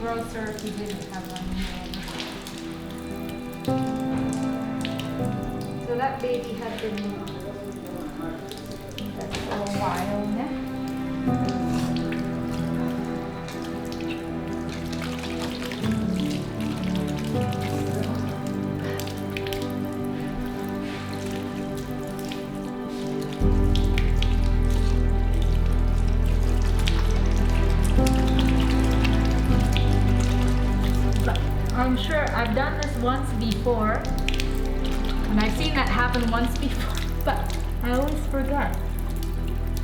grocer if he didn't have running water. So that baby had been that's for a while now. I'm sure I've done this once before, and I've seen that happen once before, but I always forget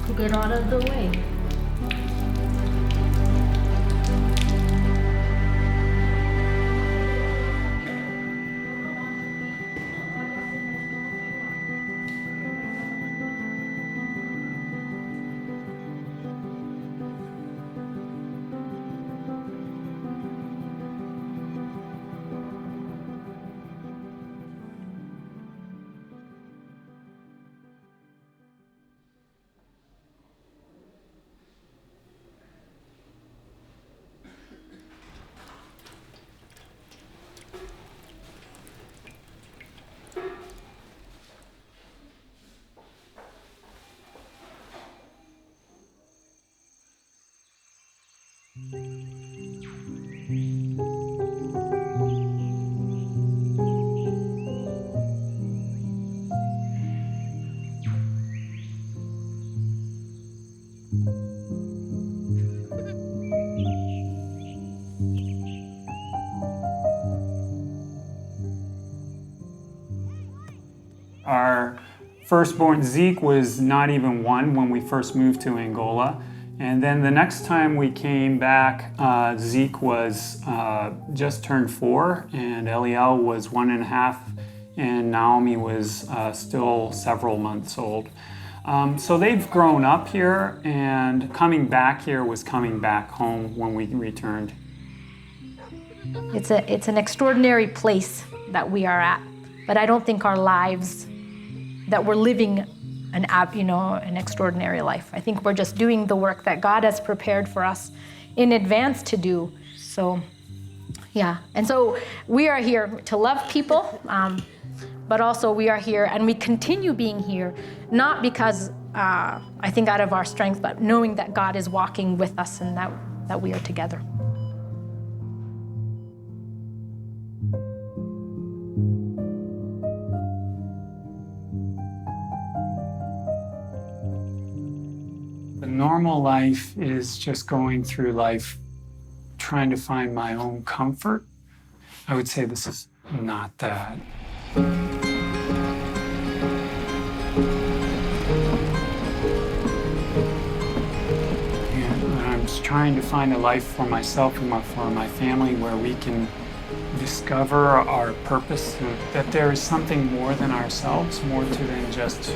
to get out of the way. Our firstborn Zeke was not even 1 when we first moved to Angola. And then the next time we came back, Zeke was just turned 4, and Eliel was 1.5, and Naomi was still several months old. So they've grown up here, and coming back here was coming back home when we returned. It's an extraordinary place that we are at, but I don't think our lives, that we're living an extraordinary life. I think we're just doing the work that God has prepared for us in advance to do. So, yeah. And so we are here to love people, but also we are here and we continue being here, not because I think out of our strength, but knowing that God is walking with us and that we are together. The normal life is just going through life trying to find my own comfort. I would say this is not that. And I'm just trying to find a life for myself and for my family where we can discover our purpose, and that there is something more than ourselves, more to than just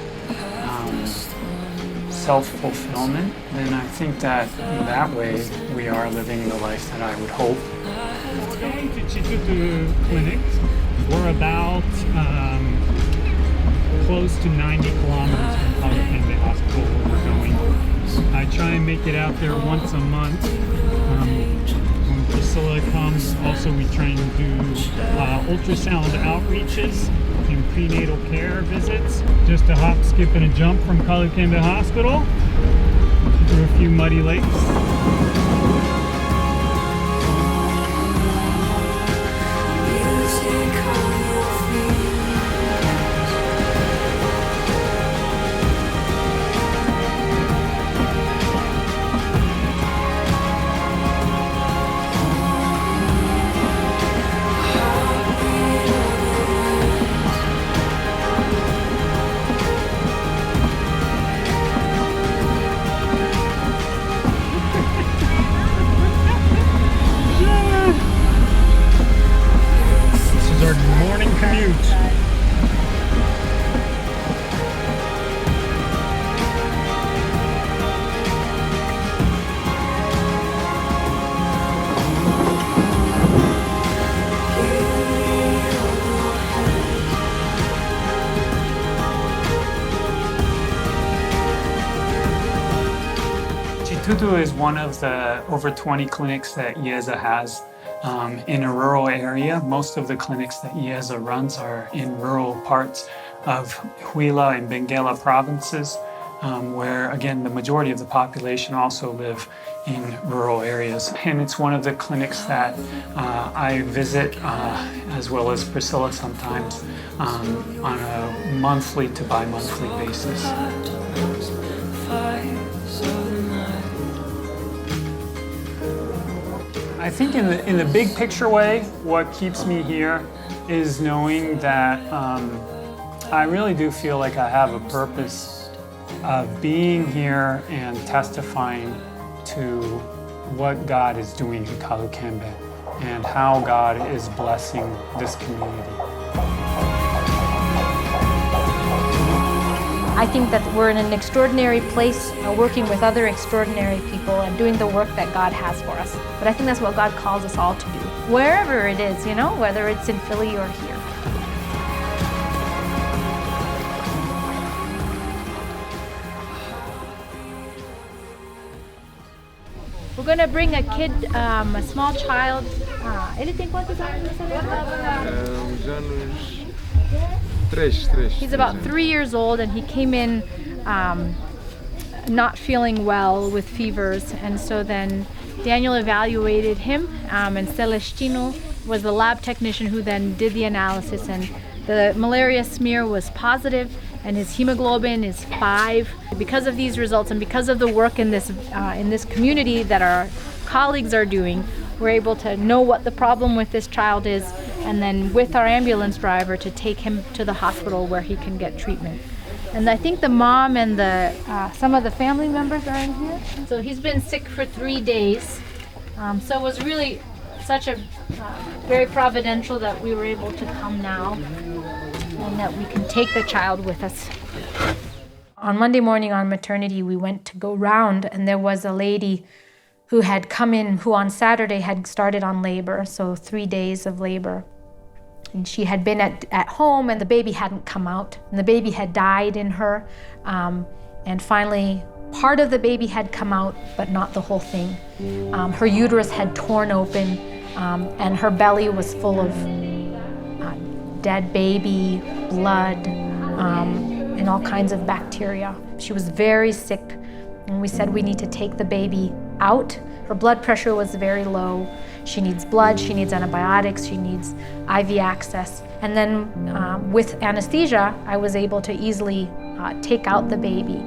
self-fulfillment. And I think that in that way we are living the life that I would hope. We're going to Chichutu Clinic. We're about close to 90 kilometers from Kalukembe Hospital where we're going. I try and make it out there once a month. When Priscilla comes, also we try and do ultrasound outreaches and prenatal care visits. Just a hop, skip, and a jump from Kalukembe Hospital through a few muddy lakes. Kalukembe is one of the over 20 clinics that IESA has in a rural area. Most of the clinics that IESA runs are in rural parts of Huila and Benguela provinces, where again the majority of the population also live in rural areas. And it's one of the clinics that I visit, as well as Priscilla sometimes, on a monthly to bi-monthly basis. I think in the big picture way, what keeps me here is knowing that I really do feel like I have a purpose of being here and testifying to what God is doing in Kalukembe and how God is blessing this community. I think that we're in an extraordinary place, working with other extraordinary people and doing the work that God has for us. But I think that's what God calls us all to do, wherever it is, you know, whether it's in Philly or here. We're going to bring a kid, a small child. Ele tem quantos anos? He's about 3 years old, and he came in not feeling well with fevers, and so then Daniel evaluated him, and Celestino was the lab technician who then did the analysis, and the malaria smear was positive, and his hemoglobin is 5. Because of these results and because of the work in this community that our colleagues are doing, we're able to know what the problem with this child is, and then with our ambulance driver to take him to the hospital where he can get treatment. And I think the mom and some of the family members are in here. So he's been sick for 3 days. So it was really such a very providential that we were able to come now and that we can take the child with us. On Monday morning on maternity, we went to go round, and there was a lady who had come in, who on Saturday had started on labor, so 3 days of labor. And she had been at home, and the baby hadn't come out, and the baby had died in her. And finally, part of the baby had come out, but not the whole thing. Her uterus had torn open, and her belly was full of dead baby, blood, and all kinds of bacteria. She was very sick, and we said we need to take the baby out. Her blood pressure was very low. She needs blood, she needs antibiotics, she needs IV access. And then with anesthesia, I was able to easily take out the baby,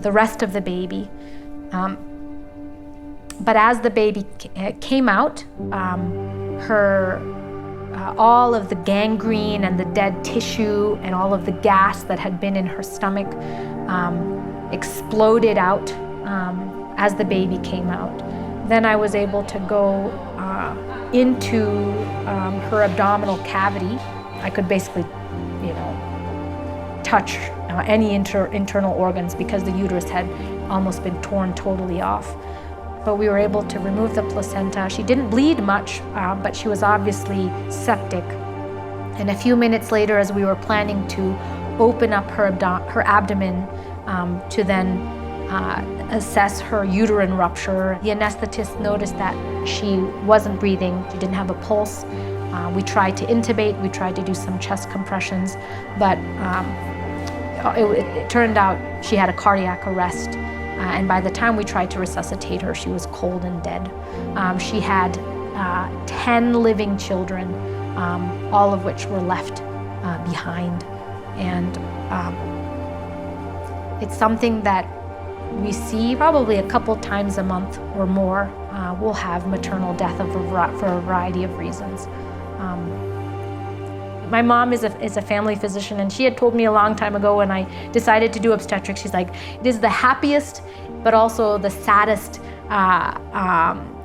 the rest of the baby. But as the baby came out, all of the gangrene and the dead tissue and all of the gas that had been in her stomach exploded out as the baby came out. Then I was able to go into her abdominal cavity. I could basically, touch any internal organs because the uterus had almost been torn totally off. But we were able to remove the placenta. She didn't bleed much, but she was obviously septic. And a few minutes later, as we were planning to open up her abdomen to then assess her uterine rupture, the anesthetist noticed that she wasn't breathing. She didn't have a pulse. We tried to intubate. We tried to do some chest compressions, but it turned out she had a cardiac arrest. And by the time we tried to resuscitate her, she was cold and dead. She had 10 living children, all of which were left behind. And it's something that we see probably a couple times a month or more. We'll have maternal death for a variety of reasons. My mom is a family physician, and she had told me a long time ago when I decided to do obstetrics, she's like, it is the happiest, but also the saddest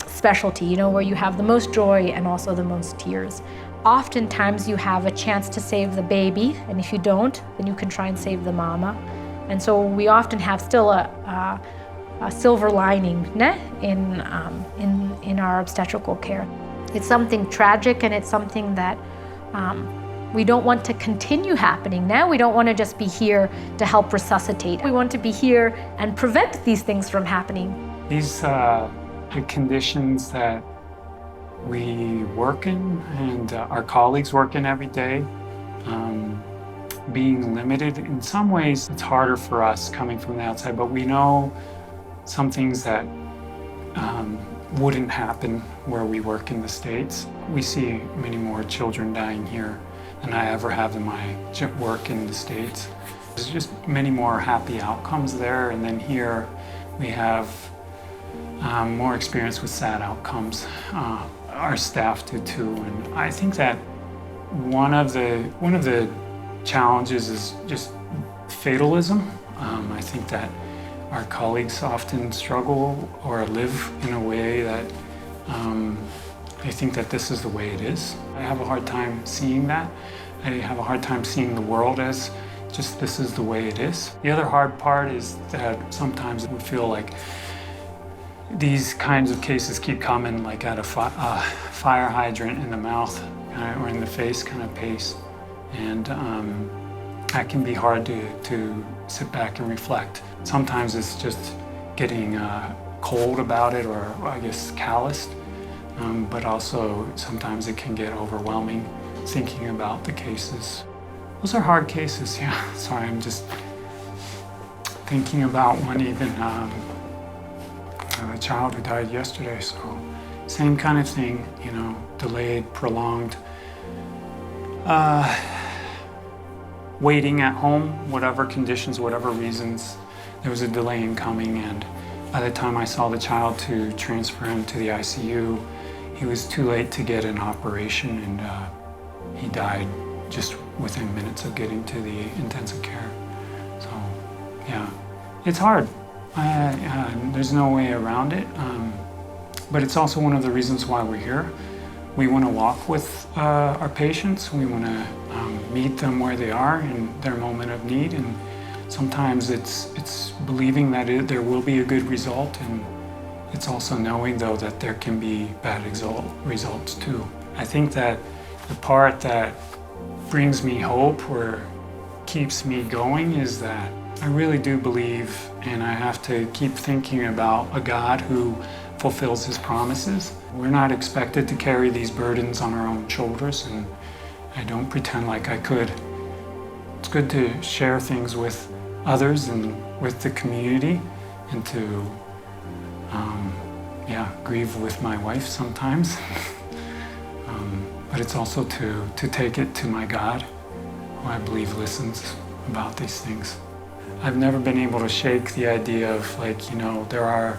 specialty, where you have the most joy and also the most tears. Oftentimes you have a chance to save the baby, and if you don't, then you can try and save the mama. And so we often have still a silver lining in our obstetrical care. It's something tragic, and it's something that We don't want to continue happening now. We don't want to just be here to help resuscitate. We want to be here and prevent these things from happening. These the conditions that we work in and our colleagues work in every day, being limited, in some ways it's harder for us coming from the outside, but we know some things that wouldn't happen where we work in the States. We see many more children dying here than I ever have in my work in the States. There's just many more happy outcomes there, and then here we have more experience with sad outcomes. Our staff do too, and I think that one of the challenges is just fatalism. I think that our colleagues often struggle or live in a way that they think that this is the way it is. I have a hard time seeing that. I have a hard time seeing the world as just this is the way it is. The other hard part is that sometimes we feel like these kinds of cases keep coming like at a fire hydrant in the mouth or in the face kind of pace. And that can be hard to sit back and reflect. Sometimes it's just getting cold about it, or I guess calloused, but also sometimes it can get overwhelming thinking about the cases. Those are hard cases, yeah. Sorry, I'm just thinking about one even, a child who died yesterday, so same kind of thing, you know, delayed, prolonged, waiting at home, whatever conditions, whatever reasons. There was a delay in coming, and by the time I saw the child to transfer him to the ICU, he was too late to get an operation, and he died just within minutes of getting to the intensive care. So, yeah, it's hard. There's no way around it, but it's also one of the reasons why we're here. We want to walk with our patients. We want to meet them where they are in their moment of need, and sometimes it's believing that there will be a good result, and it's also knowing though that there can be bad results too. I think that the part that brings me hope or keeps me going is that I really do believe, and I have to keep thinking about a God who fulfills his promises. We're not expected to carry these burdens on our own shoulders, and I don't pretend like I could. It's good to share things with others and with the community, and to grieve with my wife sometimes. But it's also to take it to my God, who I believe listens about these things. I've never been able to shake the idea of, like, you know, there are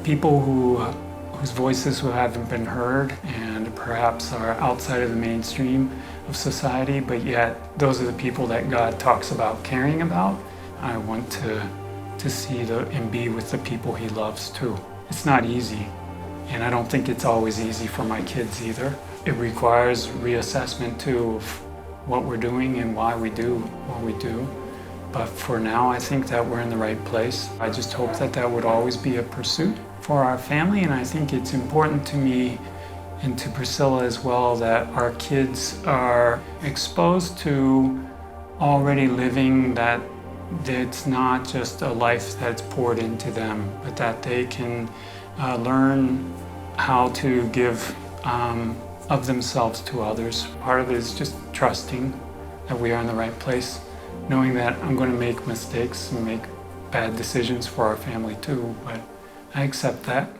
people whose voices who haven't been heard and perhaps are outside of the mainstream of society, but yet those are the people that God talks about caring about. I want to see and be with the people he loves too. It's not easy, and I don't think it's always easy for my kids either. It requires reassessment too of what we're doing and why we do what we do. But for now, I think that we're in the right place. I just hope that that would always be a pursuit for our family, and I think it's important to me and to Priscilla as well that our kids are exposed to already living that it's not just a life that's poured into them, but that they can learn how to give of themselves to others. Part of it is just trusting that we are in the right place, knowing that I'm going to make mistakes and make bad decisions for our family too, but I accept that.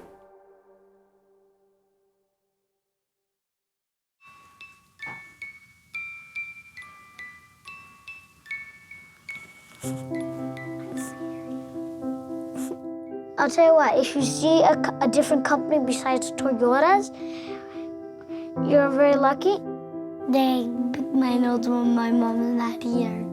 I'll tell you what, if you see a different company besides Toyota's, you're very lucky. They pick my nose when my mom is not here.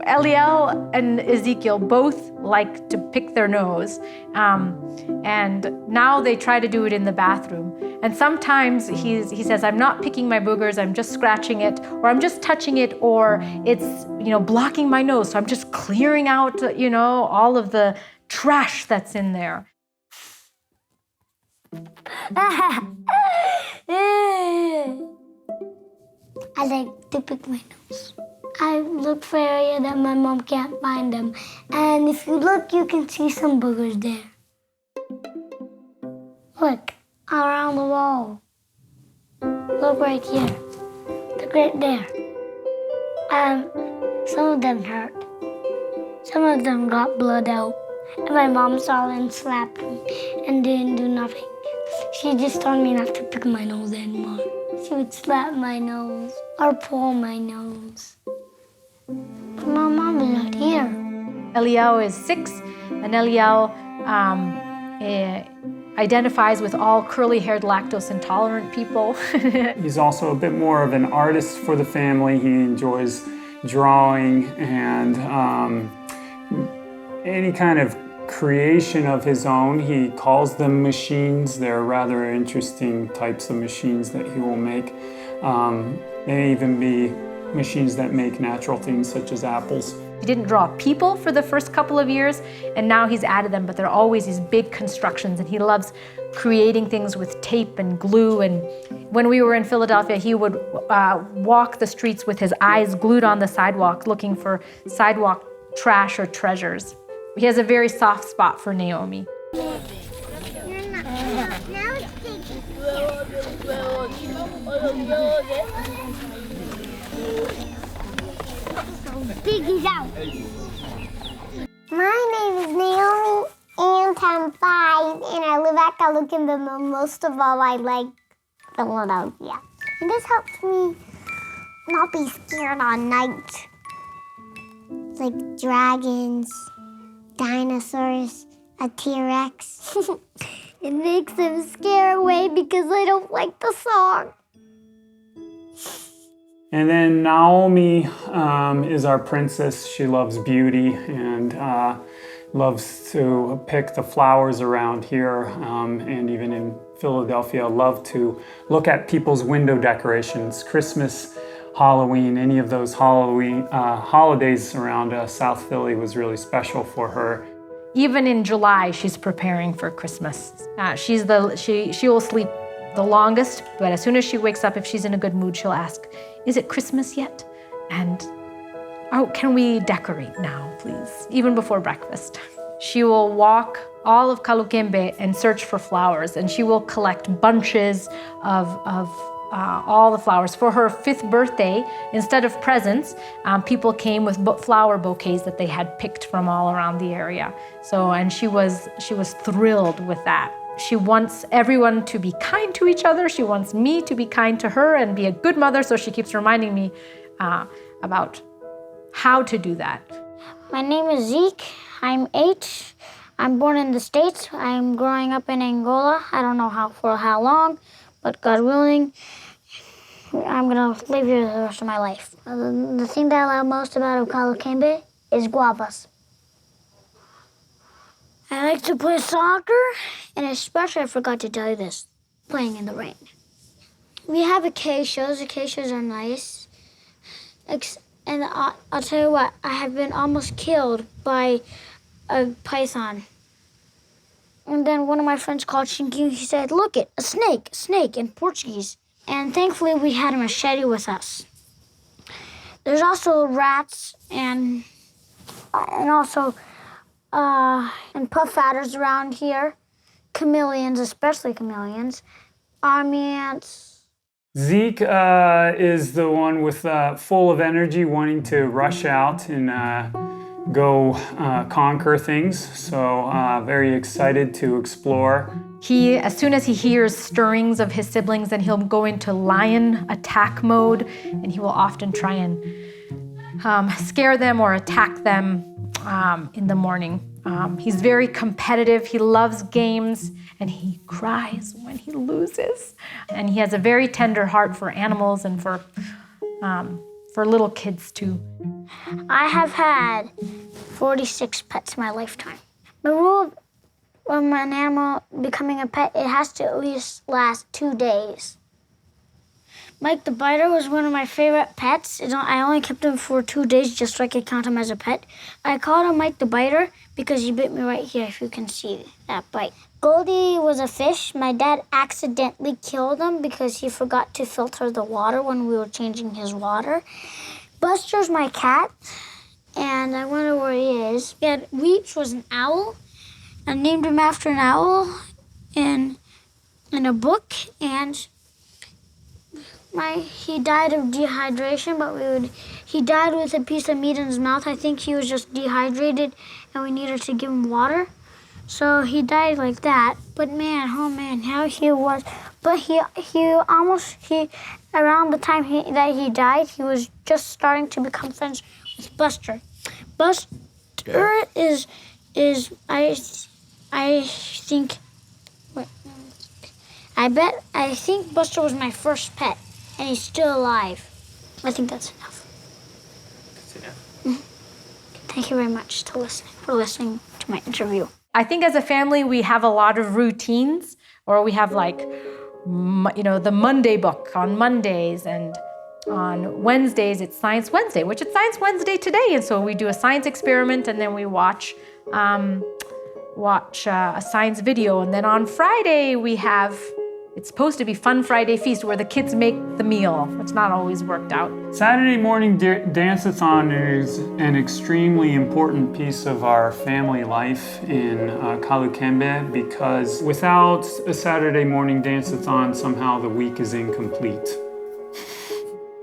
Eliel and Ezekiel both like to pick their nose, and now they try to do it in the bathroom. And sometimes he says, I'm not picking my boogers, I'm just scratching it, or I'm just touching it, or it's, blocking my nose, so I'm just clearing out, all of the trash that's in there. I like to pick my nose. I look for area that my mom can't find them. And if you look, you can see some boogers there. Look, around the wall. Look right here. Look right there. Some of them hurt. Some of them got blood out. And my mom saw them and slapped me and didn't do nothing. She just told me not to pick my nose anymore. She would slap my nose or pull my nose. But my mom is not here. Eliel is 6, and Eliel identifies with all curly-haired lactose-intolerant people. He's also a bit more of an artist for the family. He enjoys drawing and any kind of creation of his own. He calls them machines. They're rather interesting types of machines that he will make. They may even be machines that make natural things such as apples. He didn't draw people for the first couple of years, and now he's added them, but they're always these big constructions, and he loves creating things with tape and glue. And when we were in Philadelphia, he would walk the streets with his eyes glued on the sidewalk, looking for sidewalk trash or treasures. He has a very soft spot for Naomi. Piggy's out. My name is Naomi, and I'm 5, and I live at Kalukembe, but most of all, I like Philadelphia. And this helps me not be scared on night. It's like dragons, dinosaurs, a T-Rex. It makes them scare away because I don't like the song. And then Naomi is our princess. She loves beauty and loves to pick the flowers around here, and even in Philadelphia, love to look at people's window decorations, Christmas, Halloween, any of those Halloween holidays around South Philly was really special for her. Even in July, she's preparing for Christmas. She will sleep the longest, but as soon as she wakes up, if she's in a good mood, she'll ask, "Is it Christmas yet?" And, "Oh, can we decorate now, please?" Even before breakfast. She will walk all of Kalukembe and search for flowers, and she will collect bunches of all the flowers. For her 5th birthday, instead of presents, people came with flower bouquets that they had picked from all around the area. And she was thrilled with that. She wants everyone to be kind to each other. She wants me to be kind to her and be a good mother, so she keeps reminding me about how to do that. My name is Zeke. I'm 8. I'm born in the States. I'm growing up in Angola. I don't know for how long, but God willing, I'm gonna live here the rest of my life. The thing that I love most about Kalukembe is guavas. I like to play soccer, and especially, I forgot to tell you this, playing in the rain. We have acacias. Acacias are nice. And I'll tell you what, I have been almost killed by a python. And then one of my friends called Shinky, he said, "Look it, a snake in Portuguese." And thankfully, we had a machete with us. There's also rats and also and puff adders around here. Chameleons, especially chameleons. Army ants. Zeke is the one with full of energy, wanting to rush out and go conquer things. So very excited to explore. As soon as he hears stirrings of his siblings, then he'll go into lion attack mode, and he will often try and scare them or attack them in the morning. He's very competitive. He loves games, and he cries when he loses. And he has a very tender heart for animals and for little kids too. I have had 46 pets in my lifetime. The rule of when an animal becoming a pet, it has to at least last 2 days. Mike the Biter was one of my favorite pets. I only kept him for 2 days just so I could count him as a pet. I called him Mike the Biter because he bit me right here, if you can see that bite. Goldie was a fish. My dad accidentally killed him because he forgot to filter the water when we were changing his water. Buster's my cat, and I wonder where he is. Weeps was an owl. I named him after an owl in a book, and he died of dehydration, but he died with a piece of meat in his mouth. I think he was just dehydrated and we needed to give him water. So he died like that. But man, oh man, how he was. But around the time that he died, he was just starting to become friends with Buster. Buster is I think Buster was my first pet, and he's still alive. I think that's enough. That's enough. Mm-hmm. Thank you very much for listening to my interview. I think as a family, we have a lot of routines, or we have like, the Monday book on Mondays, and on Wednesdays, it's Science Wednesday, which it's Science Wednesday today. And so we do a science experiment, and then we watch a science video. And then on Friday, it's supposed to be Fun Friday Feast, where the kids make the meal. It's not always worked out. Saturday morning dance-a-thon is an extremely important piece of our family life in Kalukembe, because without a Saturday morning dance-a-thon, somehow the week is incomplete.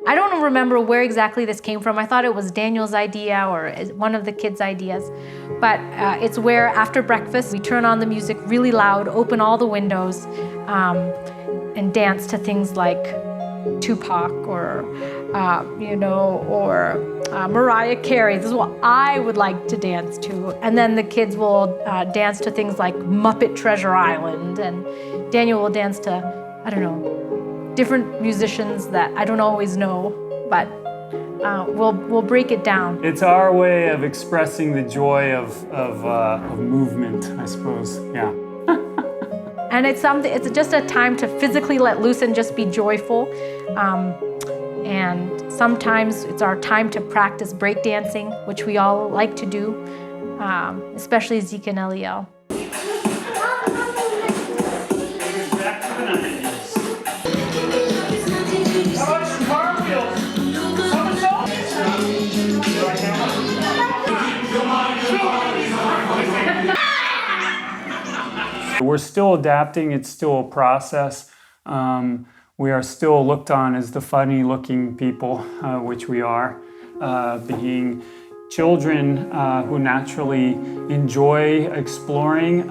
I don't remember where exactly this came from. I thought it was Daniel's idea or one of the kids' ideas. But it's where after breakfast, we turn on the music really loud, open all the windows, and dance to things like Tupac or Mariah Carey. This is what I would like to dance to. And then the kids will dance to things like Muppet Treasure Island, and Daniel will dance to, different musicians that I don't always know, but we'll break it down. It's our way of expressing the joy of movement, I suppose. Yeah. And it's just a time to physically let loose and just be joyful. And sometimes it's our time to practice breakdancing, which we all like to do, especially Zeke and Eliel. We're still adapting. It's still a process. We are still looked on as the funny-looking people, which we are, being children who naturally enjoy exploring.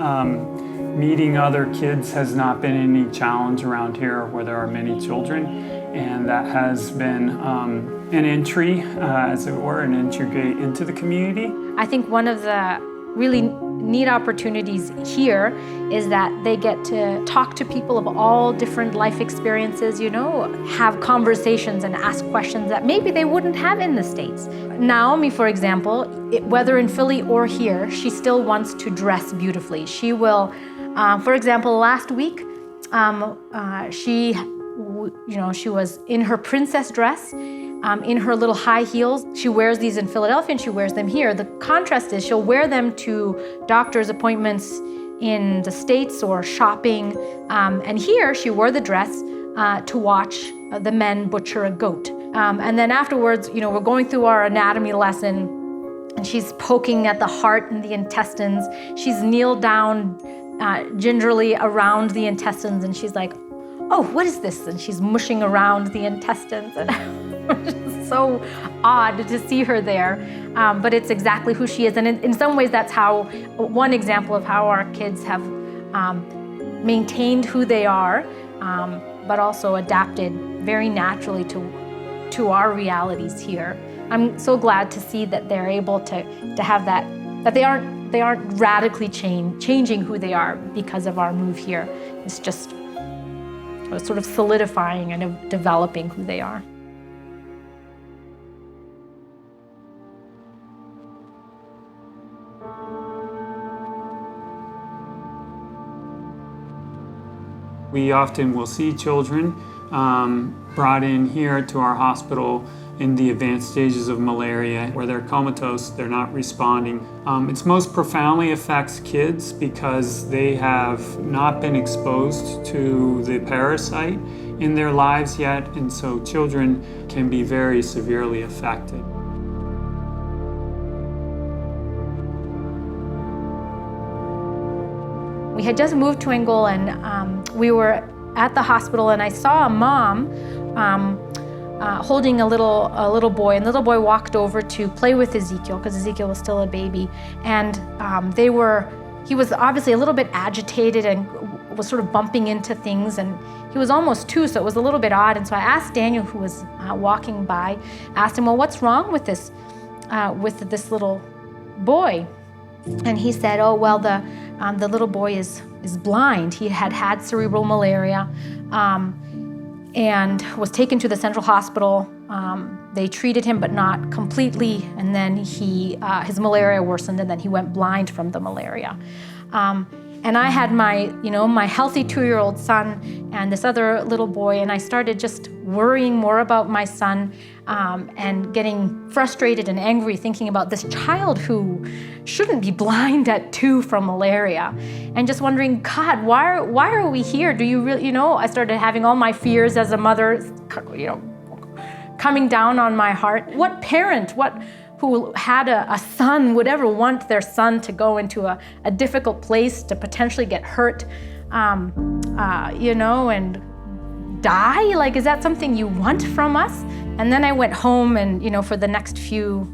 Meeting other kids has not been any challenge around here where there are many children, and that has been an entry, as it were, an entry into the community. I think one of the really neat opportunities here is that they get to talk to people of all different life experiences, have conversations and ask questions that maybe they wouldn't have in the States. Naomi, for example, whether in Philly or here, she still wants to dress beautifully. She will, for example, last week, she was in her princess dress, in her little high heels. She wears these in Philadelphia and she wears them here. The contrast is she'll wear them to doctor's appointments in the States or shopping. And here she wore the dress to watch the men butcher a goat. And then afterwards, we're going through our anatomy lesson, and she's poking at the heart and the intestines. She's kneeled down gingerly around the intestines, and she's like, "Oh, what is this?" And she's mushing around the intestines. And it's so odd to see her there. But it's exactly who she is. And in some ways, that's one example of how our kids have maintained who they are, but also adapted very naturally to our realities here. I'm so glad to see that they're able to have that they aren't radically changing who they are because of our move here. It's just sort of solidifying and developing who they are. We often will see children brought in here to our hospital in the advanced stages of malaria, where they're comatose, they're not responding. It most profoundly affects kids because they have not been exposed to the parasite in their lives yet, and so children can be very severely affected. We had just moved to Angola, and we were at the hospital, and I saw a mom holding a little boy, and the little boy walked over to play with Ezekiel because Ezekiel was still a baby, and he was obviously a little bit agitated and was sort of bumping into things, and he was almost 2, so it was a little bit odd. And so I asked Daniel, who was walking by, asked him, well, what's wrong with this little boy? And he said, oh, well, the little boy is blind. He had cerebral malaria and was taken to the central hospital. They treated him, but not completely. And then his malaria worsened, and then he went blind from the malaria. And I had my healthy 2-year-old son and this other little boy, and I started just worrying more about my son and getting frustrated and angry thinking about this child who shouldn't be blind at 2 from malaria, and just wondering, God, why are we here? Do you really, I started having all my fears as a mother, coming down on my heart. What parent, who had a son would ever want their son to go into a difficult place to potentially get hurt, and die? Like, is that something you want from us? And then I went home and, for the next few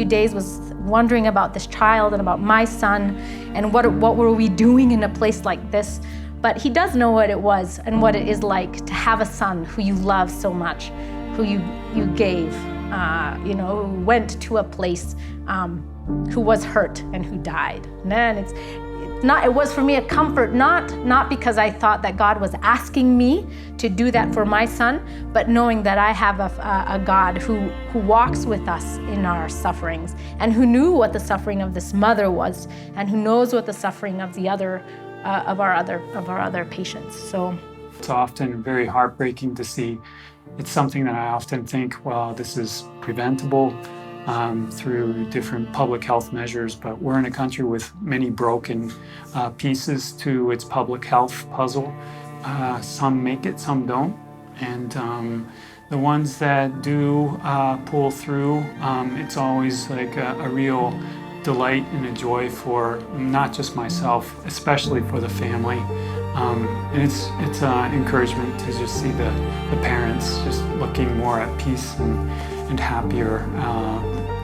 days was wondering about this child and about my son and what were we doing in a place like this. But he does know what it was and what it is like to have a son who you love so much, who you gave, who went to a place, who was hurt and who died. And then it was for me a comfort, not because I thought that God was asking me to do that for my son, but knowing that I have a God who walks with us in our sufferings and who knew what the suffering of this mother was and who knows what the suffering of the other of our other patients. So it's often very heartbreaking to see. It's something that I often think, well, this is preventable through different public health measures, but we're in a country with many broken pieces to its public health puzzle. Some make it, some don't. And the ones that do pull through, it's always like a real delight and a joy for not just myself, especially for the family. And it's encouragement to just see the parents just looking more at peace and happier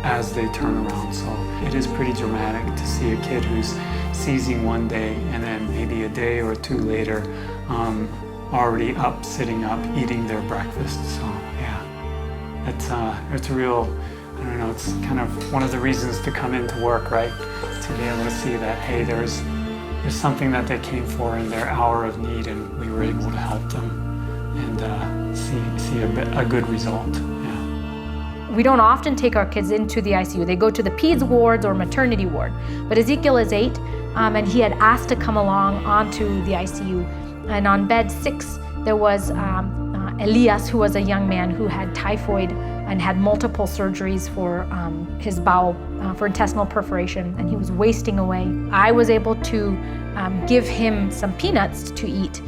as they turn around. So it is pretty dramatic to see a kid who's seizing one day and then maybe a day or 2 later already up, sitting up, eating their breakfast. So yeah, it's a real, I don't know, it's kind of one of the reasons to come into work, right? To be able to see that, hey, there's something that they came for in their hour of need, and we were able to help them and see a good result. Yeah. We don't often take our kids into the ICU. They go to the peds wards or maternity ward. But Ezekiel is 8, and he had asked to come along onto the ICU. And on bed 6, there was Elias, who was a young man who had typhoid and had multiple surgeries for his bowel, for intestinal perforation, and he was wasting away. I was able to give him some peanuts to eat,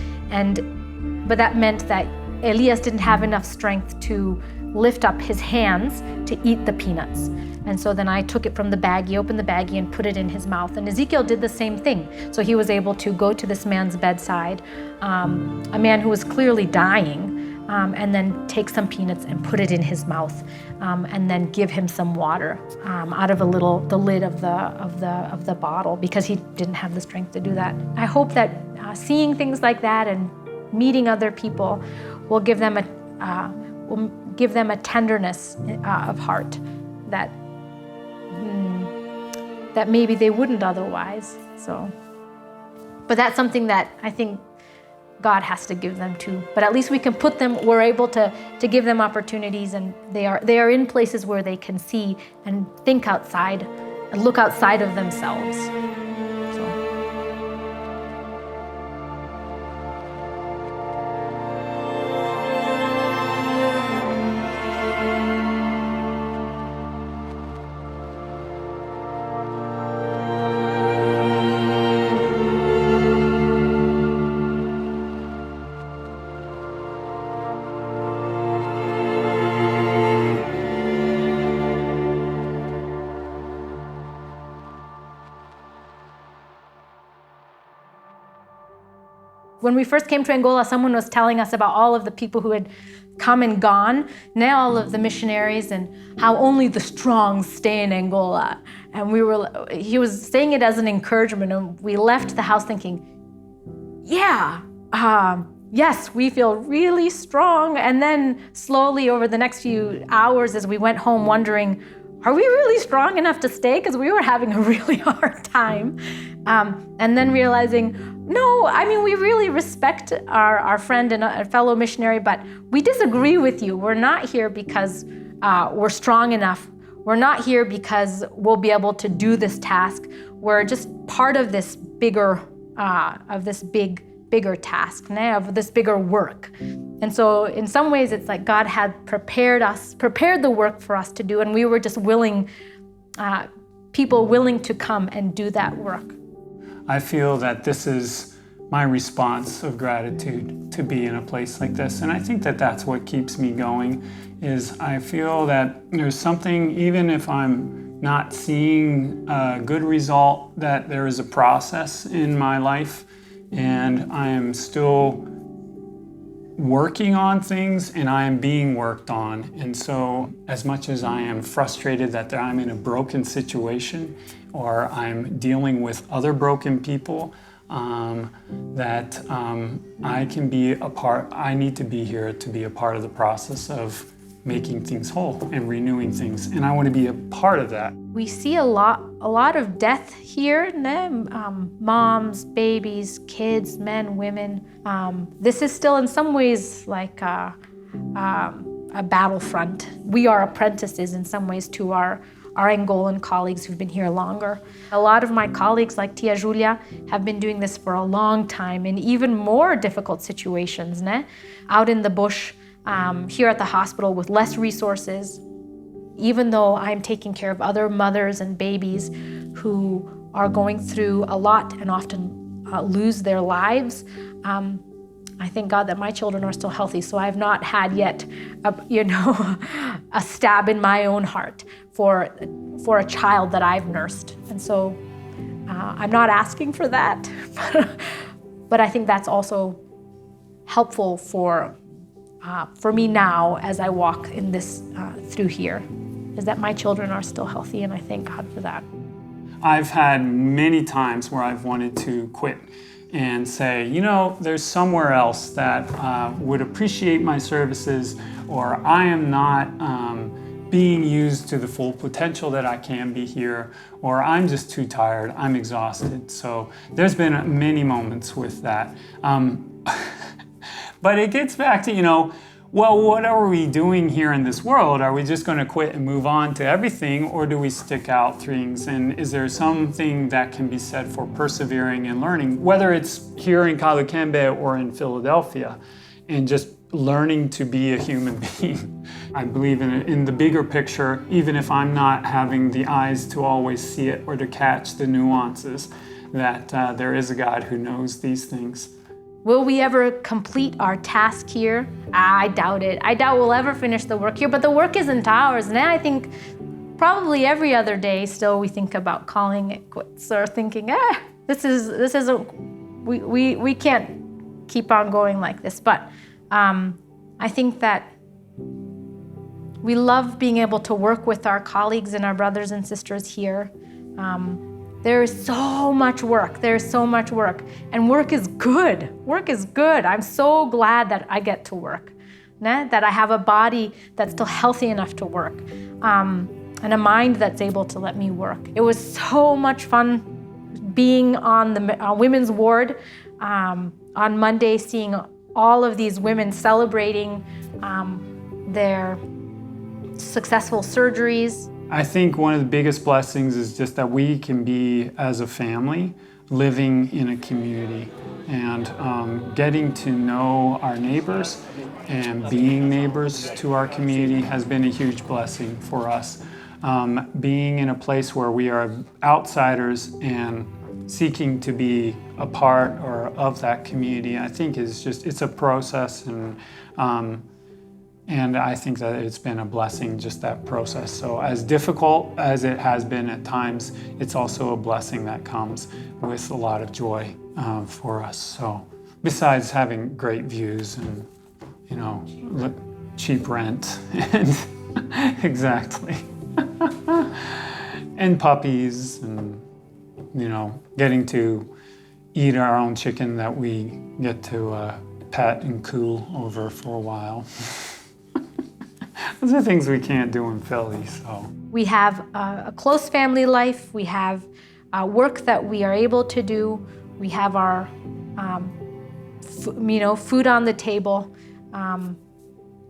but that meant that Elias didn't have enough strength to lift up his hands to eat the peanuts. And so then I took it from the baggie, opened the baggie, and put it in his mouth. And Ezekiel did the same thing. So he was able to go to this man's bedside, a man who was clearly dying, and then take some peanuts and put it in his mouth, and then give him some water out of the lid of the bottle, because he didn't have the strength to do that. I hope that seeing things like that and meeting other people will give them a tenderness of heart that maybe they wouldn't otherwise. So, but that's something that I think God has to give them too. But at least we're able to give them opportunities, and they are in places where they can see and think outside and look outside of themselves. So. When we first came to Angola, someone was telling us about all of the people who had come and gone, now all of the missionaries, and how only the strong stay in Angola. And he was saying it as an encouragement, and we left the house thinking, yeah, yes, we feel really strong. And then slowly over the next few hours as we went home wondering, are we really strong enough to stay? Because we were having a really hard time. And then realizing, no, I mean, we really respect our friend and a fellow missionary, but we disagree with you. We're not here because we're strong enough. We're not here because we'll be able to do this task. We're just part of this bigger task, of this bigger work. And so in some ways, it's like God had prepared the work for us to do, and we were just people willing to come and do that work. I feel that this is my response of gratitude to be in a place like this. And I think that that's what keeps me going, is I feel that there's something, even if I'm not seeing a good result, that there is a process in my life, and I am still working on things, and I am being worked on. And so as much as I am frustrated that I'm in a broken situation, or I'm dealing with other broken people, that I can be a part, I need to be here to be a part of the process of making things whole and renewing things. And I want to be a part of that. We see a lot of death here, moms, babies, kids, men, women. This is still in some ways like a battlefront. We are apprentices in some ways to our Angolan colleagues who've been here longer. A lot of my colleagues like Tia Julia have been doing this for a long time in even more difficult situations, out in the bush, here at the hospital with less resources. Even though I'm taking care of other mothers and babies who are going through a lot and often lose their lives, I thank God that my children are still healthy, so I've not had yet a stab in my own heart for a child that I've nursed. And so I'm not asking for that, but I think that's also helpful for me now as I walk in this through here, is that my children are still healthy, and I thank God for that. I've had many times where I've wanted to quit and say, there's somewhere else that would appreciate my services, or I am not being used to the full potential that I can be here, or I'm just too tired, I'm exhausted. So there's been many moments with that. But it gets back to, well, what are we doing here in this world? Are we just going to quit and move on to everything, or do we stick out things? And is there something that can be said for persevering and learning, whether it's here in Kalukembe or in Philadelphia, and just learning to be a human being? I believe in the bigger picture, even if I'm not having the eyes to always see it or to catch the nuances, that there is a God who knows these things. Will we ever complete our task here? I doubt it. I doubt we'll ever finish the work here, but the work isn't ours. And I think probably every other day still we think about calling it quits, or thinking, we can't keep on going like this. But I think that we love being able to work with our colleagues and our brothers and sisters here. There is so much work. There's so much work. And work is good. Work is good. I'm so glad that I get to work, that I have a body that's still healthy enough to work, and a mind that's able to let me work. It was so much fun being on the women's ward on Monday, seeing all of these women celebrating their successful surgeries. I think one of the biggest blessings is just that we can be, as a family, living in a community, and getting to know our neighbors and being neighbors to our community has been a huge blessing for us. Being in a place where we are outsiders and seeking to be a part or of that community, I think it's a process, and I think that it's been a blessing, just that process. So as difficult as it has been at times, it's also a blessing that comes with a lot of joy for us. So besides having great views and, you know, cheap rent and exactly. And puppies and, you know, getting to eat our own chicken that we get to pet and coo over for a while. Those are things we can't do in Philly, so. We have a close family life. We have work that we are able to do. We have our, food on the table.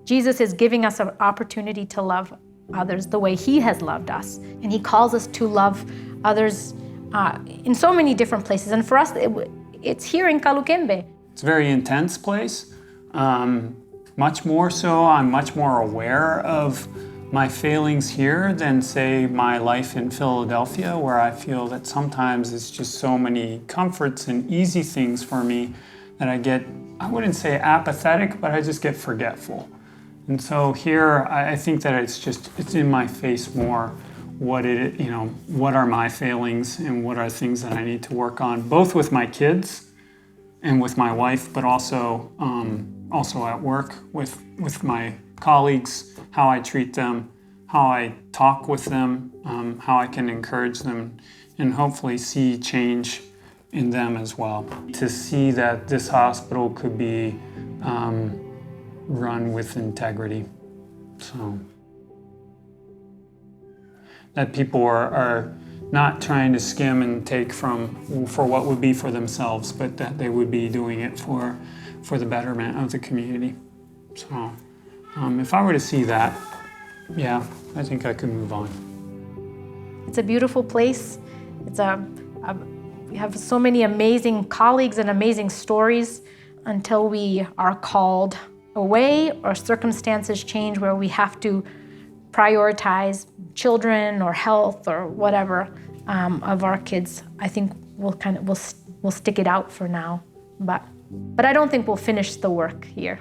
Jesus is giving us an opportunity to love others the way He has loved us. And He calls us to love others in so many different places. And for us, it's here in Kalukembe. It's a very intense place. Much more so, I'm much more aware of my failings here than, say, my life in Philadelphia, where I feel that sometimes it's just so many comforts and easy things for me that I get, I wouldn't say apathetic, but I just get forgetful. And so here, I think that it's in my face more what are my failings and what are things that I need to work on, both with my kids and with my wife, but also at work with my colleagues, how I treat them, how I talk with them, how I can encourage them, and hopefully see change in them as well. To see that this hospital could be run with integrity. So that people are not trying to skim and take for what would be for themselves, but that they would be doing it for the betterment of the community. So if I were to see that, yeah, I think I could move on. It's a beautiful place. We have so many amazing colleagues and amazing stories until we are called away or circumstances change where we have to prioritize children or health or whatever of our kids. I think we'll stick it out for now, but I don't think we'll finish the work here.